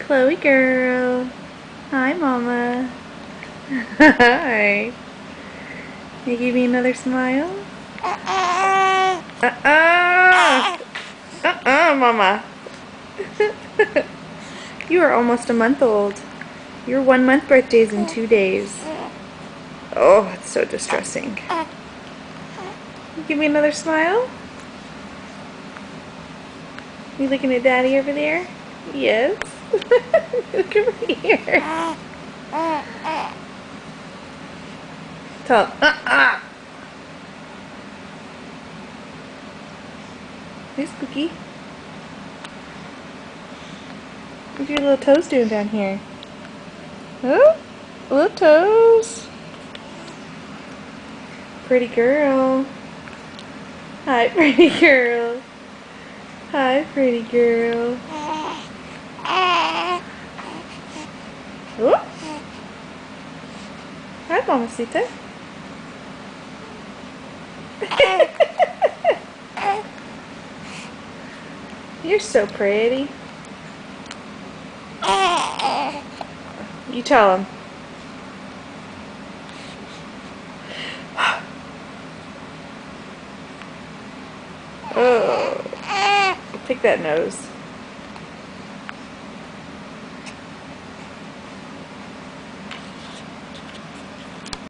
Chloe girl. Hi, Mama. Hi. You give me another smile? Mama. You are almost a month old. Your 1-month birthday is in 2 days. Oh, it's so distressing. You give me another smile? You looking at Daddy over there? Yes. Look over here. Tell him, Hey, Spooky. What are your little toes doing down here? Oh, little toes. Pretty girl. Hi, pretty girl. Hi, pretty girl. Oh. Hi, Mamacita. You're so pretty. You tell him. Oh, pick that nose.